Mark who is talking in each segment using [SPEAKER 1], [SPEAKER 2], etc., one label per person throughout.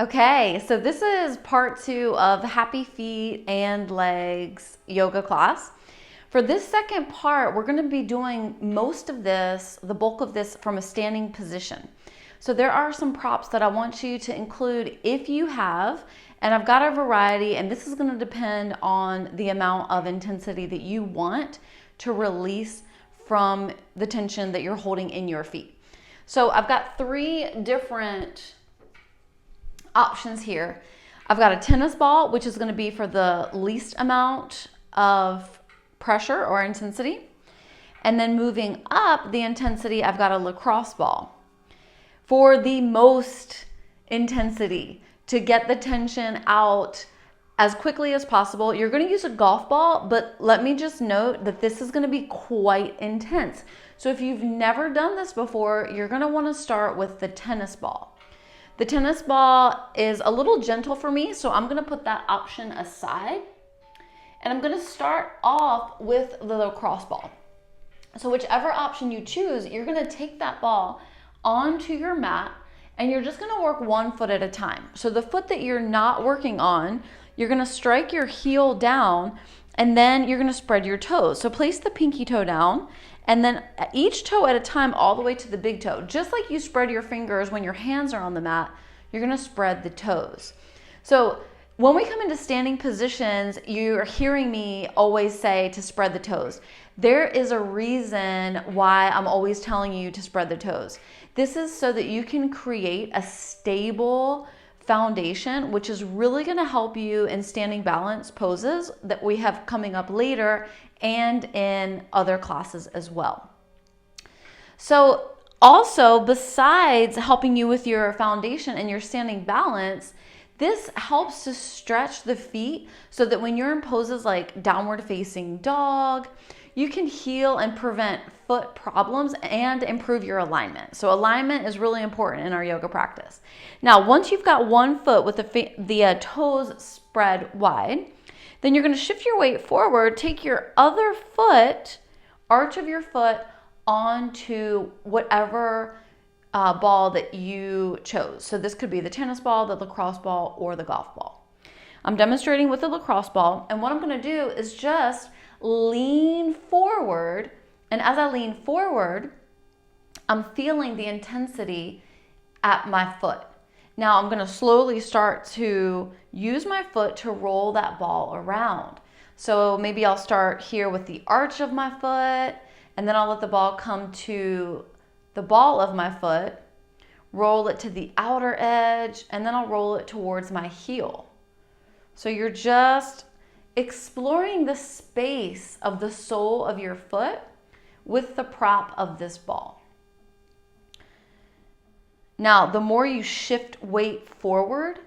[SPEAKER 1] Okay, so this is part 2 of Happy Feet and Legs yoga class. For this second part, we're going to be doing most of this, the bulk of this, from a standing position. So there are some props that I want you to include if you have, and I've got a variety, and this is going to depend on the amount of intensity that you want to release from the tension that you're holding in your feet. So I've got 3 different options here. I've got a tennis ball, which is going to be for the least amount of pressure or intensity. And then moving up the intensity, I've got a lacrosse ball. For the most intensity, to get the tension out as quickly as possible, you're going to use a golf ball, but let me just note that this is going to be quite intense. So if you've never done this before, you're going to want to start with the tennis ball. The tennis ball is a little gentle for me, so I'm gonna put that option aside. And I'm gonna start off with the lacrosse ball. So whichever option you choose, you're gonna take that ball onto your mat and you're just gonna work one foot at a time. So the foot that you're not working on, you're gonna strike your heel down and then you're gonna spread your toes. So place the pinky toe down and then each toe at a time all the way to the big toe. Just like you spread your fingers when your hands are on the mat, you're gonna spread the toes. So when we come into standing positions, you're hearing me always say to spread the toes. There is a reason why I'm always telling you to spread the toes. This is so that you can create a stable foundation, which is really going to help you in standing balance poses that we have coming up later and in other classes as well. So also, besides helping you with your foundation and your standing balance, this helps to stretch the feet so that when you're in poses like downward facing dog, you can heal and prevent foot problems and improve your alignment. So alignment is really important in our yoga practice. Now, once you've got one foot with the toes spread wide, then you're going to shift your weight forward, take your other foot, arch of your foot onto whatever ball that you chose. So this could be the tennis ball, the lacrosse ball, or the golf ball. I'm demonstrating with the lacrosse ball, and what I'm going to do is just lean forward, and as I lean forward, I'm feeling the intensity at my foot. Now I'm going to slowly start to use my foot to roll that ball around. So maybe I'll start here with the arch of my foot, and then I'll let the ball come to the ball of my foot, roll it to the outer edge, and then I'll roll it towards my heel. So you're just exploring the space of the sole of your foot with the prop of this ball. Now, the more you shift weight forward,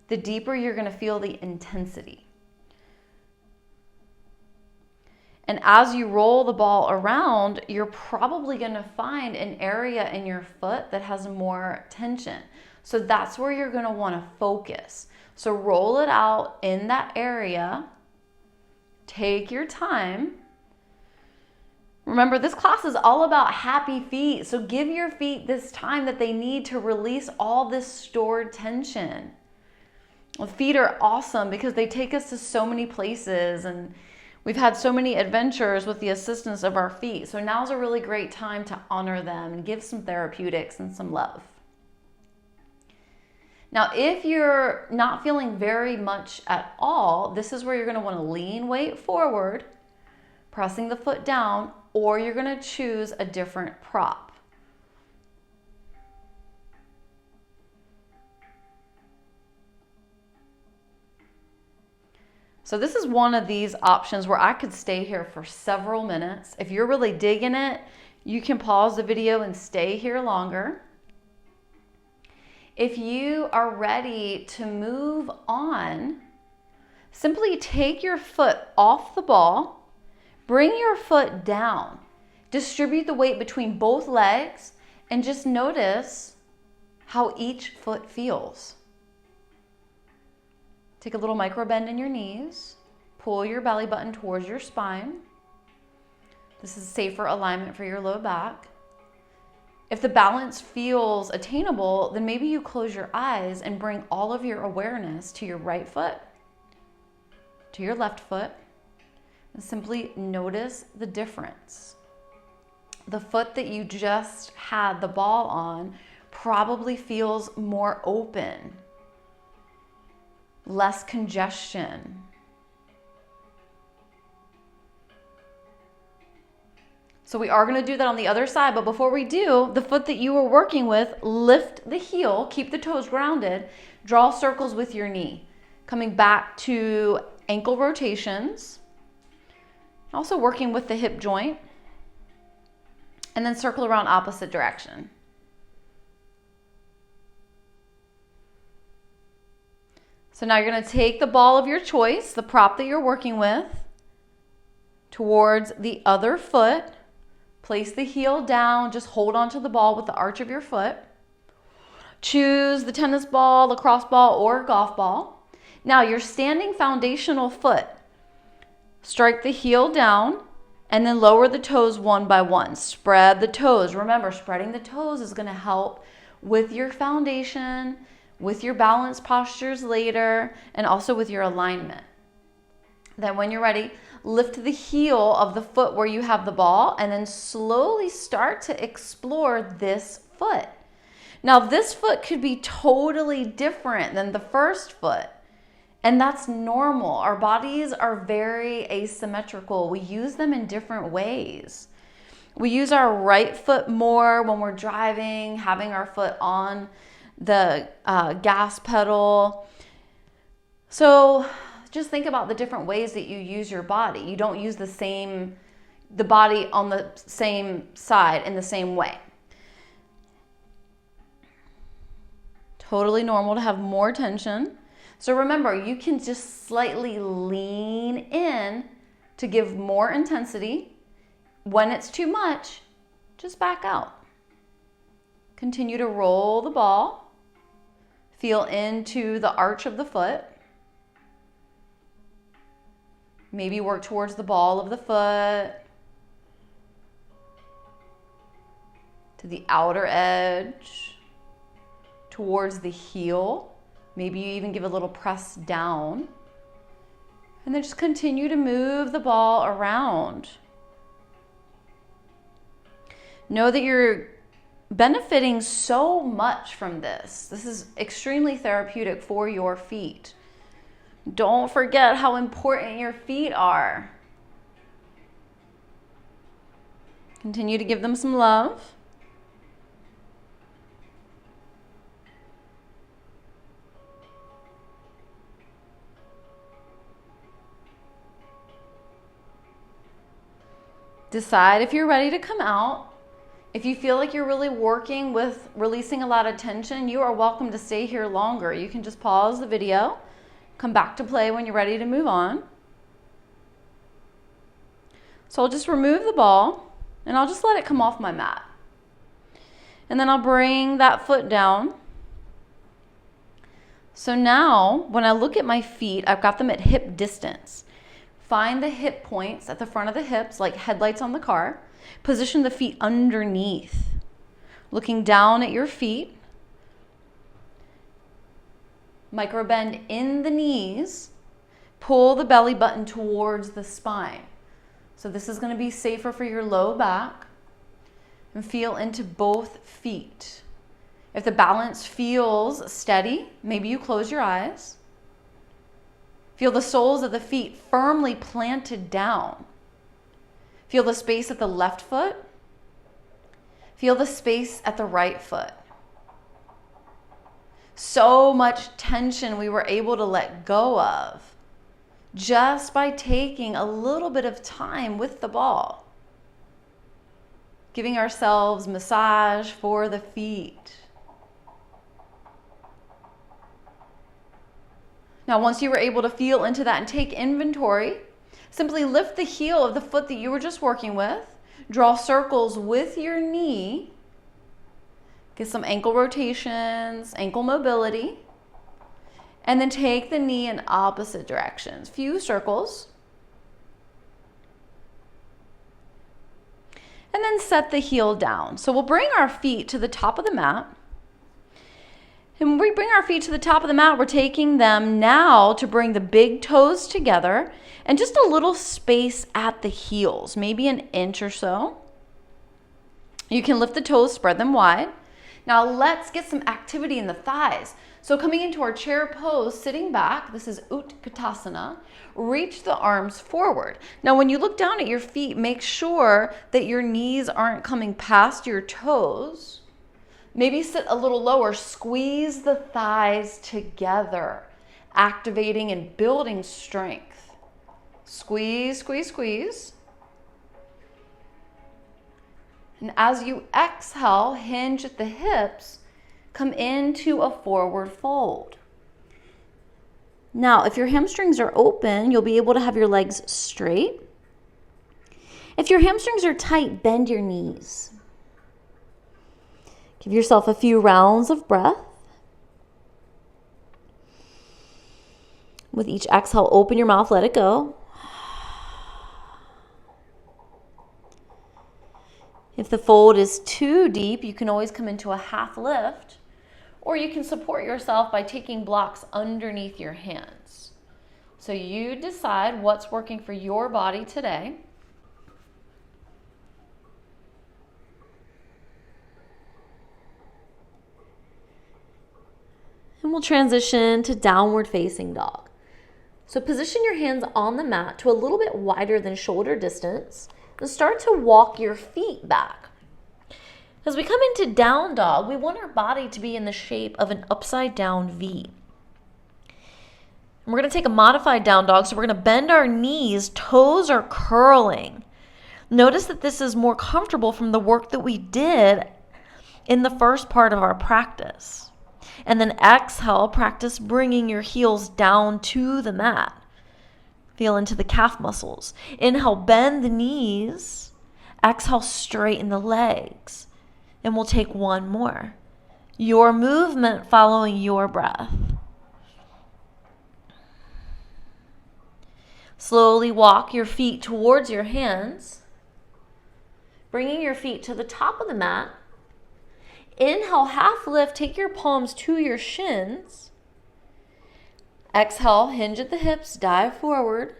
[SPEAKER 1] the deeper you're going to feel the intensity. And as you roll the ball around, you're probably going to find an area in your foot that has more tension. So that's where you're going to want to focus. So roll it out in that area. Take your time. Remember, this class is all about happy feet. So give your feet this time that they need to release all this stored tension. Well, feet are awesome because they take us to so many places, and we've had so many adventures with the assistance of our feet. So now's a really great time to honor them and give some therapeutics and some love. Now, if you're not feeling very much at all, this is where you're going to want to lean weight forward, pressing the foot down, or you're going to choose a different prop. So this is one of these options where I could stay here for several minutes. If you're really digging it, you can pause the video and stay here longer. If you are ready to move on, simply take your foot off the ball, bring your foot down, distribute the weight between both legs, and just notice how each foot feels. Take a little micro bend in your knees, pull your belly button towards your spine. This is safer alignment for your low back. If the balance feels attainable, then maybe you close your eyes and bring all of your awareness to your right foot, to your left foot, and simply notice the difference. The foot that you just had the ball on probably feels more open, less congestion. So we are going to do that on the other side, but before we do, the foot that you were working with, lift the heel, keep the toes grounded, draw circles with your knee, coming back to ankle rotations, also working with the hip joint, and then circle around opposite direction. So now you're going to take the ball of your choice, the prop that you're working with, towards the other foot. Place the heel down, just hold onto the ball with the arch of your foot. Choose the tennis ball, lacrosse ball, or golf ball. Now your standing foundational foot, strike the heel down and then lower the toes one by one. Spread the toes. Remember, spreading the toes is going to help with your foundation, with your balance postures later, and also with your alignment. Then when you're ready, lift the heel of the foot where you have the ball and then slowly start to explore this foot. Now this foot could be totally different than the first foot, and that's normal. Our bodies are very asymmetrical. We use them in different ways. We use our right foot more when we're driving, having our foot on the gas pedal. So just think about the different ways that you use your body. You don't use the body on the same side in the same way. Totally normal to have more tension. So remember, you can just slightly lean in to give more intensity. When it's too much, just back out. Continue to roll the ball. Feel into the arch of the foot. Maybe work towards the ball of the foot, to the outer edge, towards the heel. Maybe you even give a little press down. And then just continue to move the ball around. Know that you're benefiting so much from this. This is extremely therapeutic for your feet. Don't forget how important your feet are. Continue to give them some love. Decide if you're ready to come out. If you feel like you're really working with releasing a lot of tension, you are welcome to stay here longer. You can just pause the video, come back to play when you're ready to move on. So I'll just remove the ball and I'll just let it come off my mat. And then I'll bring that foot down. So now when I look at my feet, I've got them at hip distance. Find the hip points at the front of the hips, like headlights on the car. Position the feet underneath, looking down at your feet. Micro bend in the knees. Pull the belly button towards the spine. So this is going to be safer for your low back. And feel into both feet. If the balance feels steady, maybe you close your eyes. Feel the soles of the feet firmly planted down. Feel the space at the left foot. Feel the space at the right foot. So much tension we were able to let go of just by taking a little bit of time with the ball. Giving ourselves massage for the feet. Now, once you were able to feel into that and take inventory, simply lift the heel of the foot that you were just working with. Draw circles with your knee. Get some ankle rotations, ankle mobility. And then take the knee in opposite directions. Few circles. and then set the heel down. So we'll bring our feet to the top of the mat. And when we bring our feet to the top of the mat, we're taking them now to bring the big toes together and just a little space at the heels, maybe an inch or so. You can lift the toes, spread them wide. Now let's get some activity in the thighs. So coming into our chair pose, sitting back, this is Utkatasana, reach the arms forward. Now when you look down at your feet, make sure that your knees aren't coming past your toes. Maybe sit a little lower, squeeze the thighs together, activating and building strength. Squeeze, squeeze, squeeze. And as you exhale, hinge at the hips, come into a forward fold. Now, if your hamstrings are open, you'll be able to have your legs straight. If your hamstrings are tight, bend your knees. Give yourself a few rounds of breath. With each exhale, open your mouth, let it go. If the fold is too deep, you can always come into a half lift, or you can support yourself by taking blocks underneath your hands. So you decide what's working for your body today. And we'll transition to downward facing dog. So position your hands on the mat to a little bit wider than shoulder distance and start to walk your feet back. As we come into down dog, we want our body to be in the shape of an upside down V. And we're going to take a modified down dog, so we're going to bend our knees, toes are curling. Notice that this is more comfortable from the work that we did in the first part of our practice. And then exhale, practice bringing your heels down to the mat. Feel into the calf muscles. Inhale, bend the knees. Exhale, straighten the legs. And we'll take one more. Your movement following your breath. Slowly walk your feet towards your hands. Bringing your feet to the top of the mat. Inhale, half lift, take your palms to your shins. Exhale, hinge at the hips, dive forward.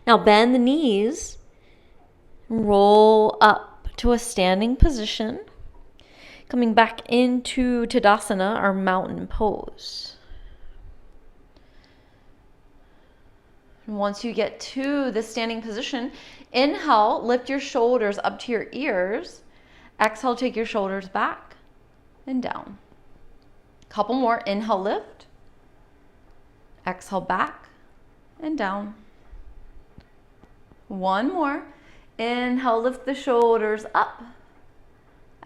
[SPEAKER 1] Now bend the knees, roll up to a standing position. Coming back into Tadasana, our mountain pose. And once you get to the standing position, inhale, lift your shoulders up to your ears. Exhale, take your shoulders back and down. Couple more. Inhale, lift. Exhale, back and down. One more. Inhale, lift the shoulders up.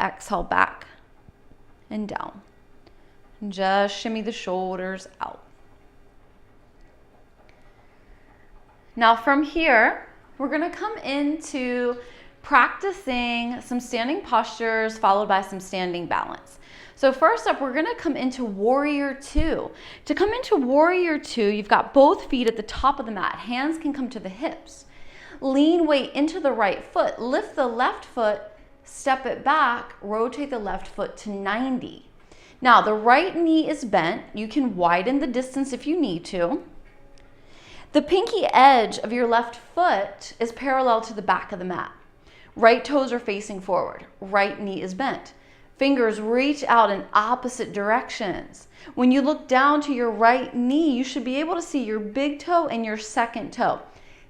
[SPEAKER 1] Exhale, back and down. And just shimmy the shoulders out. Now from here, we're going to come into practicing some standing postures followed by some standing balance. So first up, we're going to come into Warrior Two. To come into Warrior Two, you've got both feet at the top of the mat. Hands can come to the hips. Lean weight into the right foot. Lift the left foot, step it back, rotate the left foot to 90. Now, the right knee is bent. You can widen the distance if you need to. The pinky edge of your left foot is parallel to the back of the mat. Right toes are facing forward. Right knee is bent. Fingers reach out in opposite directions. When you look down to your right knee, you should be able to see your big toe and your second toe.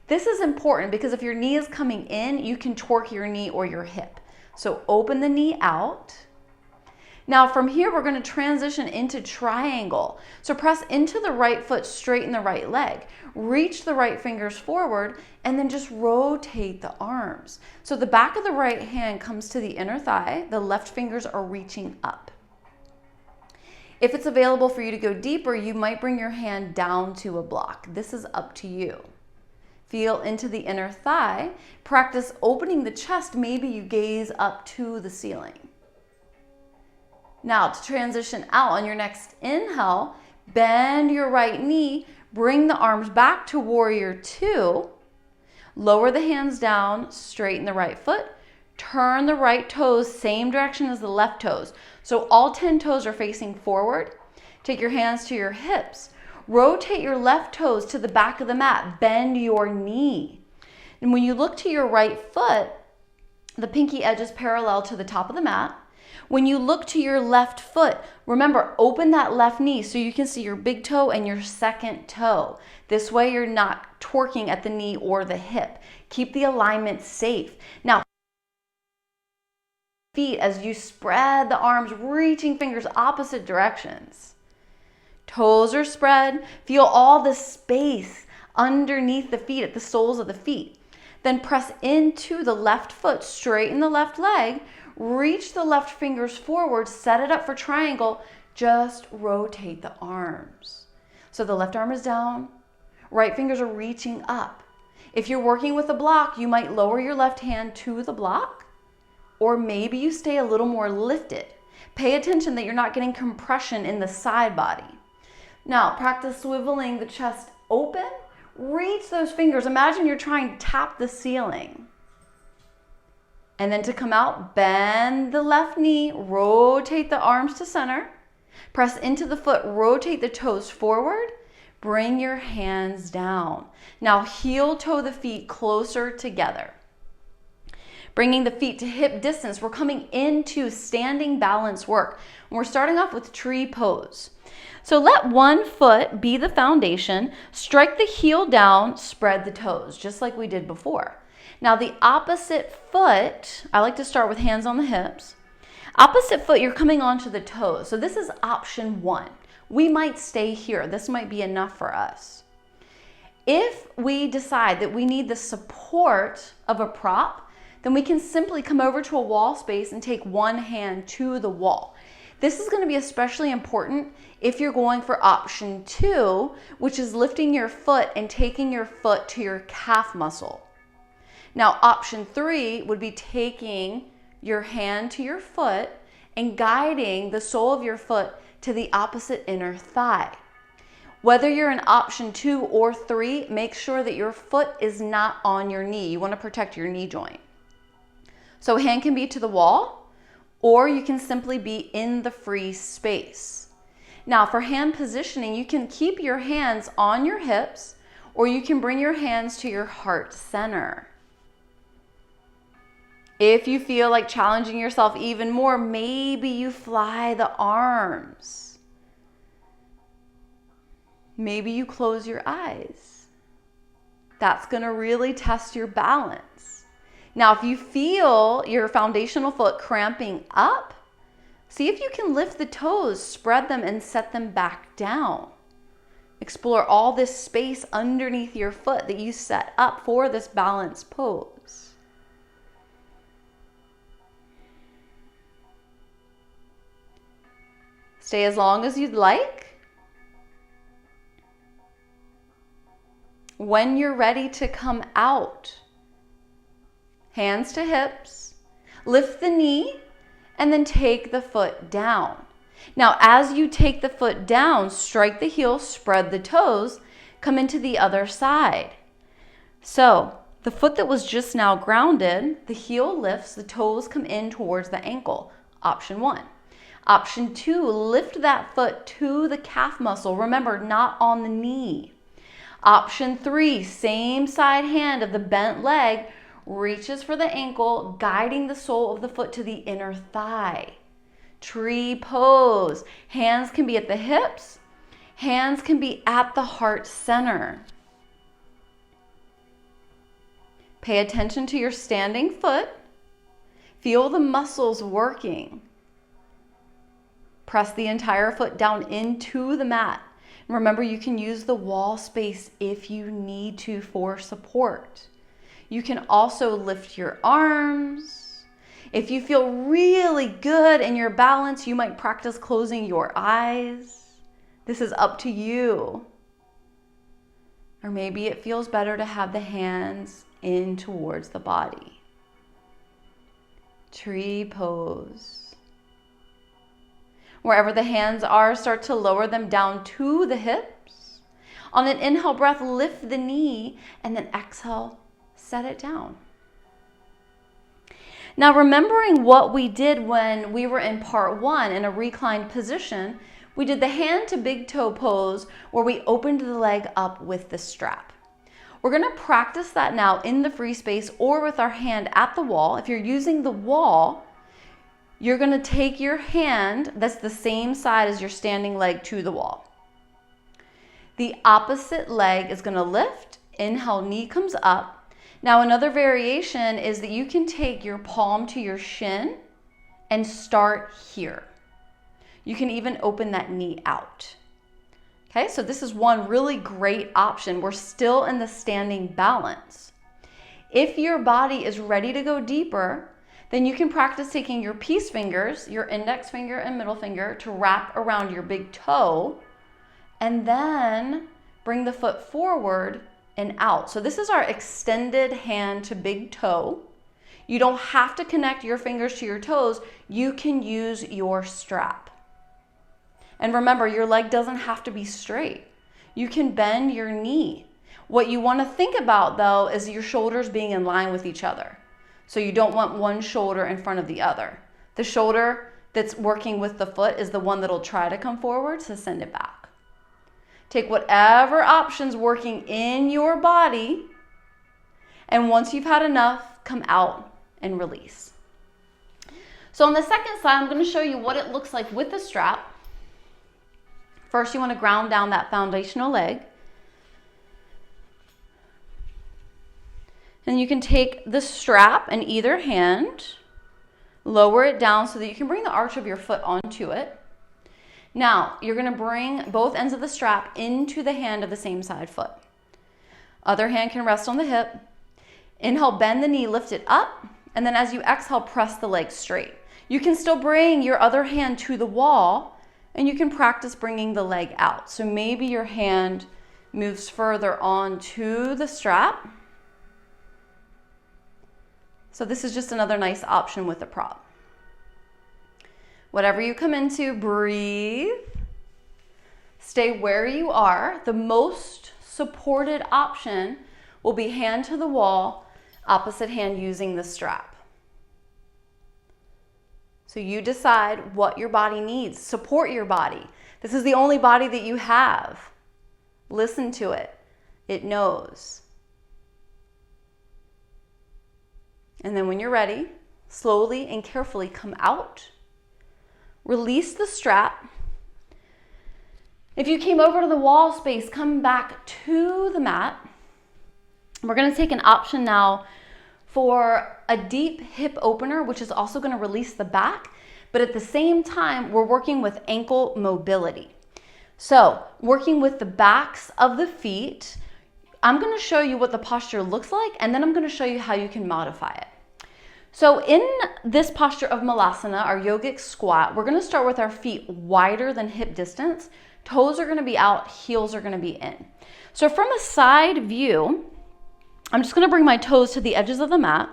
[SPEAKER 1] This is important because if your knee is coming in, you can torque your knee or your hip. So open the knee out. Now from here, we're going to transition into triangle. So press into the right foot, straighten the right leg. Reach the right fingers forward and then just rotate the arms. So the back of the right hand comes to the inner thigh. The left fingers are reaching up. If it's available for you to go deeper, you might bring your hand down to a block. This is up to you. Feel into the inner thigh. Practice opening the chest. Maybe you gaze up to the ceiling. Now to transition out on your next inhale, bend your right knee, bring the arms back to Warrior Two, lower the hands down, straighten the right foot, Turn the right toes same direction as the left toes. So all 10 toes are facing forward. Take your hands to your hips. Rotate your left toes to the back of the mat. Bend your knee. And when you look to your right foot, the pinky edge is parallel to the top of the mat. When you look to your left foot, remember, open that left knee so you can see your big toe and your second toe. This way you're not torquing at the knee or the hip. Keep the alignment safe. Now, feet as you spread the arms, reaching fingers opposite directions. Toes are spread. Feel all the space underneath the feet at the soles of the feet. Then press into the left foot, straighten the left leg, reach the left fingers forward, set it up for triangle, just rotate the arms. So the left arm is down, right fingers are reaching up. If you're working with a block, you might lower your left hand to the block, or maybe you stay a little more lifted. Pay attention that you're not getting compression in the side body. Now, practice swiveling the chest open. Reach those fingers. Imagine you're trying to tap the ceiling. And then to come out, bend the left knee, rotate the arms to center. Press into the foot, rotate the toes forward. Bring your hands down. Now heel toe the feet closer together. Bringing the feet to hip distance, we're coming into standing balance work. And we're starting off with tree pose. So let one foot be the foundation, strike the heel down, spread the toes, just like we did before. Now the opposite foot, I like to start with hands on the hips. Opposite foot, you're coming onto the toes. So this is option one. We might stay here. This might be enough for us. If we decide that we need the support of a prop, then we can simply come over to a wall space and take one hand to the wall. This is going to be especially important if you're going for option two, which is lifting your foot and taking your foot to your calf muscle. Now, option three would be taking your hand to your foot and guiding the sole of your foot to the opposite inner thigh. Whether you're in option 2 or 3, make sure that your foot is not on your knee. You want to protect your knee joint. So hand can be to the wall, or you can simply be in the free space. Now for hand positioning, you can keep your hands on your hips, or you can bring your hands to your heart center. If you feel like challenging yourself even more, maybe you fly the arms. Maybe you close your eyes. That's going to really test your balance. Now, if you feel your foundational foot cramping up, see if you can lift the toes, spread them, and set them back down. Explore all this space underneath your foot that you set up for this balanced pose. Stay as long as you'd like. When you're ready to come out, hands to hips, lift the knee, and then take the foot down. Now, as you take the foot down, strike the heel, spread the toes, come into the other side. So, the foot that was just now grounded, the heel lifts, the toes come in towards the ankle. Option 1. Option 2, lift that foot to the calf muscle. Remember, not on the knee. Option 3, same side hand of the bent leg, reaches for the ankle, guiding the sole of the foot to the inner thigh. Tree pose. Hands can be at the hips. Hands can be at the heart center. Pay attention to your standing foot. Feel the muscles working. Press the entire foot down into the mat. Remember, you can use the wall space if you need to for support. You can also lift your arms. If you feel really good in your balance, you might practice closing your eyes. This is up to you. Or maybe it feels better to have the hands in towards the body. Tree pose. Wherever the hands are, start to lower them down to the hips. On an inhale breath, lift the knee, and then exhale, set it down. Now, remembering what we did when we were in part 1 in a reclined position, we did the hand to big toe pose where we opened the leg up with the strap. We're going to practice that now in the free space or with our hand at the wall. If you're using the wall, you're going to take your hand that's the same side as your standing leg to the wall. The opposite leg is going to lift. Inhale, knee comes up. Now, another variation is that you can take your palm to your shin and start here. You can even open that knee out. Okay, so this is one really great option. We're still in the standing balance. If your body is ready to go deeper, then you can practice taking your peace fingers, your index finger and middle finger, to wrap around your big toe, and then bring the foot forward and out. So this is our extended hand to big toe. You don't have to connect your fingers to your toes. You can use your strap. And remember, your leg doesn't have to be straight. You can bend your knee. What you want to think about, though, is your shoulders being in line with each other. So you don't want one shoulder in front of the other. The shoulder that's working with the foot is the one that'll try to come forward, so send it back. Take whatever option's working in your body, and once you've had enough, come out and release. So on the second side, I'm going to show you what it looks like with the strap. First, you want to ground down that foundational leg. And you can take the strap in either hand, lower it down so that you can bring the arch of your foot onto it. Now, you're going to bring both ends of the strap into the hand of the same side foot. Other hand can rest on the hip. Inhale, bend the knee, lift it up, and then as you exhale, press the leg straight. You can still bring your other hand to the wall, and you can practice bringing the leg out. So maybe your hand moves further onto the strap. So this is just another nice option with a prop. Whatever you come into, breathe. Stay where you are. The most supported option will be hand to the wall, opposite hand using the strap. So you decide what your body needs. Support your body. This is the only body that you have. Listen to it. It knows. And then when you're ready, slowly and carefully come out. Release the strap. If you came over to the wall space, come back to the mat. We're going to take an option now for a deep hip opener, which is also going to release the back, but at the same time, we're working with ankle mobility. So working with the backs of the feet, I'm going to show you what the posture looks like, and then I'm going to show you how you can modify it. So in this posture of Malasana, our yogic squat, we're going to start with our feet wider than hip distance. Toes are going to be out, heels are going to be in. So from a side view, I'm just going to bring my toes to the edges of the mat.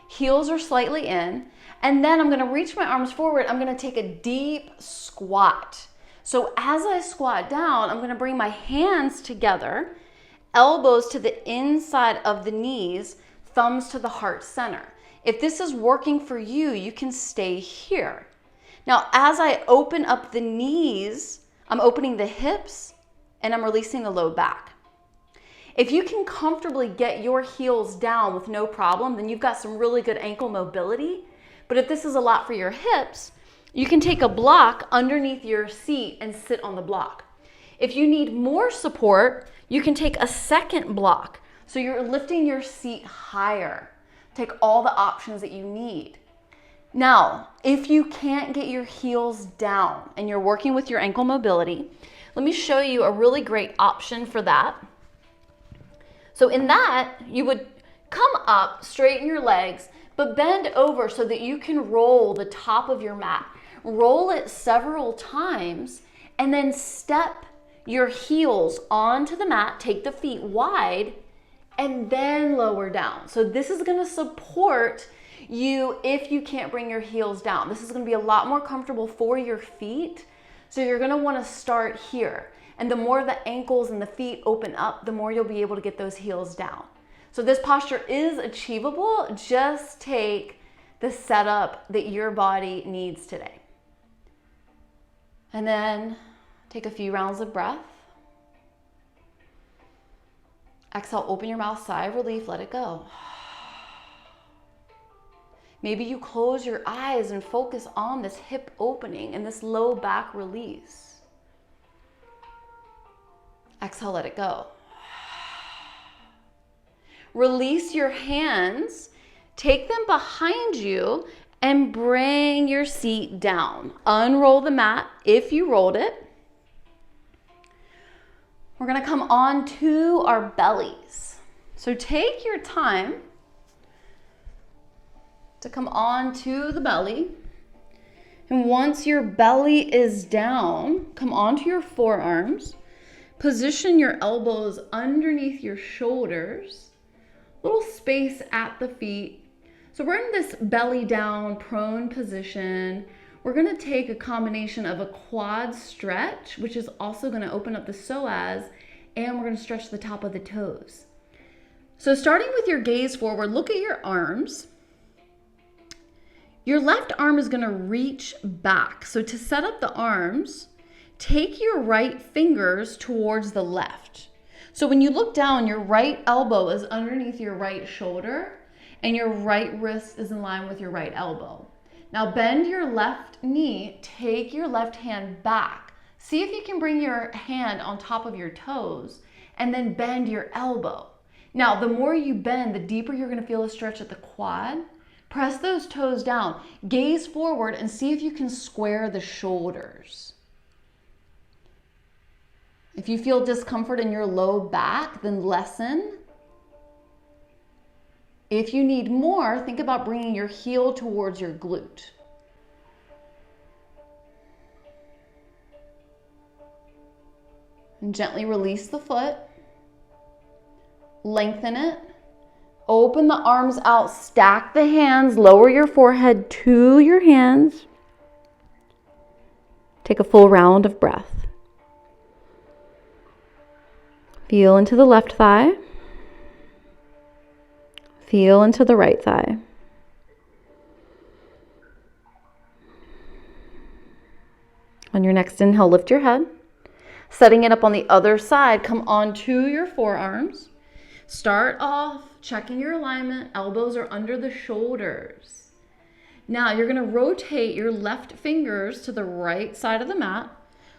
[SPEAKER 1] Heels are slightly in. And then I'm going to reach my arms forward. I'm going to take a deep squat. So as I squat down, I'm going to bring my hands together, elbows to the inside of the knees, thumbs to the heart center. If this is working for you, you can stay here. Now, as I open up the knees, I'm opening the hips and I'm releasing the low back. If you can comfortably get your heels down with no problem, then you've got some really good ankle mobility. But if this is a lot for your hips, you can take a block underneath your seat and sit on the block. If you need more support, you can take a second block. So you're lifting your seat higher. Take all the options that you need. Now, if you can't get your heels down and you're working with your ankle mobility, let me show you a really great option for that. So in that, you would come up, straighten your legs, but bend over so that you can roll the top of your mat. Roll it several times and then step your heels onto the mat, take the feet wide, and then lower down. So this is going to support you if you can't bring your heels down. This is going to be a lot more comfortable for your feet. So you're going to want to start here. And the more the ankles and the feet open up, the more you'll be able to get those heels down. So this posture is achievable. Just take the setup that your body needs today. And then take a few rounds of breath. Exhale, open your mouth, sigh of relief, let it go. Maybe you close your eyes and focus on this hip opening and this low back release. Exhale, let it go. Release your hands, take them behind you, and bring your seat down. Unroll the mat if you rolled it. We're gonna come onto our bellies. So take your time to come onto the belly. And once your belly is down, come onto your forearms. Position your elbows underneath your shoulders. Little space at the feet. So we're in this belly down prone position. We're gonna take a combination of a quad stretch, which is also gonna open up the psoas, and we're gonna stretch the top of the toes. So starting with your gaze forward, look at your arms. Your left arm is gonna reach back. So to set up the arms, take your right fingers towards the left. So when you look down, your right elbow is underneath your right shoulder and your right wrist is in line with your right elbow. Now bend your left knee, take your left hand back. See if you can bring your hand on top of your toes and then bend your elbow. Now the more you bend, the deeper you're gonna feel a stretch at the quad. Press those toes down, gaze forward and see if you can square the shoulders. If you feel discomfort in your low back, then lessen. If you need more, think about bringing your heel towards your glute. And gently release the foot. Lengthen it. Open the arms out, stack the hands, lower your forehead to your hands. Take a full round of breath. Feel into the left thigh. Feel into the right thigh. On your next inhale, lift your head. Setting it up on the other side, come onto your forearms. Start off checking your alignment. Elbows are under the shoulders. Now you're gonna rotate your left fingers to the right side of the mat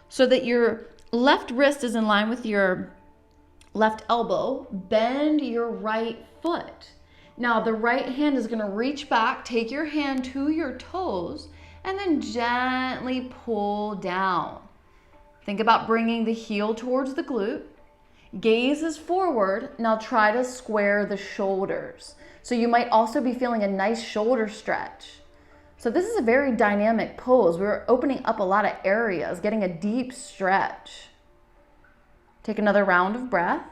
[SPEAKER 1] so that your left wrist is in line with your left elbow. Bend your right foot. Now the right hand is gonna reach back, take your hand to your toes, and then gently pull down. Think about bringing the heel towards the glute. Gaze is forward. Now try to square the shoulders. So you might also be feeling a nice shoulder stretch. So this is a very dynamic pose. We're opening up a lot of areas, getting a deep stretch. Take another round of breath.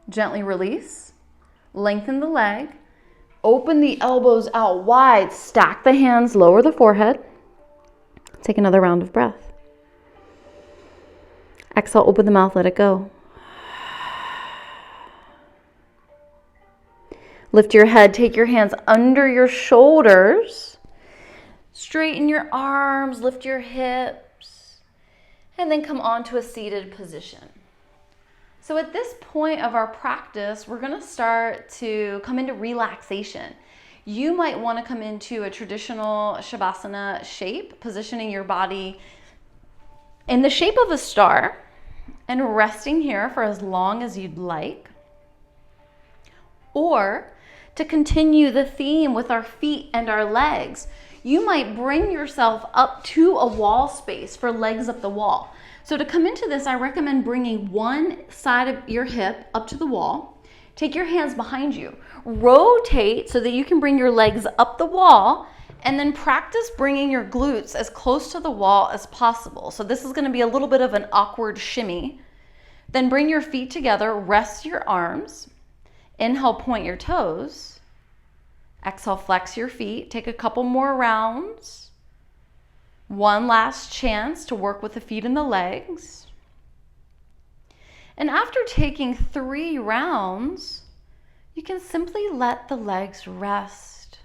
[SPEAKER 1] Gently release. Lengthen the leg. Open the elbows out wide. Stack the hands, lower the forehead. Take another round of breath. Exhale, open the mouth, let it go. Lift your head, take your hands under your shoulders. Straighten your arms, lift your hips, and then come onto a seated position. So at this point of our practice, we're gonna start to come into relaxation. You might wanna come into a traditional Shavasana shape, positioning your body in the shape of a star and resting here for as long as you'd like. Or to continue the theme with our feet and our legs, you might bring yourself up to a wall space for legs up the wall. So to come into this, I recommend bringing one side of your hip up to the wall. Take your hands behind you. Rotate so that you can bring your legs up the wall, and then practice bringing your glutes as close to the wall as possible. So this is going to be a little bit of an awkward shimmy. Then bring your feet together, rest your arms. Inhale, point your toes. Exhale, flex your feet. Take a couple more rounds. One last chance to work with the feet and the legs. And after taking 3 rounds, you can simply let the legs rest,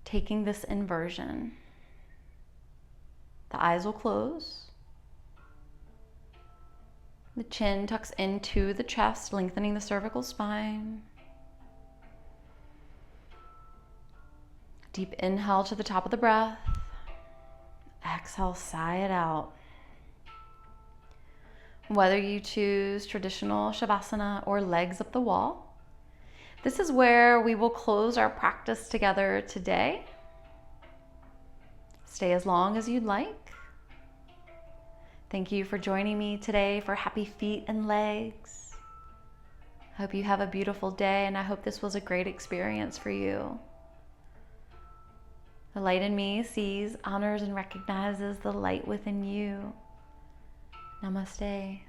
[SPEAKER 1] taking this inversion. The eyes will close. The chin tucks into the chest, lengthening the cervical spine. Deep inhale to the top of the breath. Exhale, sigh it out. Whether you choose traditional Shavasana or legs up the wall, this is where we will close our practice together today. Stay as long as you'd like. Thank you for joining me today for Happy Feet and Legs. I hope you have a beautiful day, and I hope this was a great experience for you. The light in me sees, honors, and recognizes the light within you. Namaste.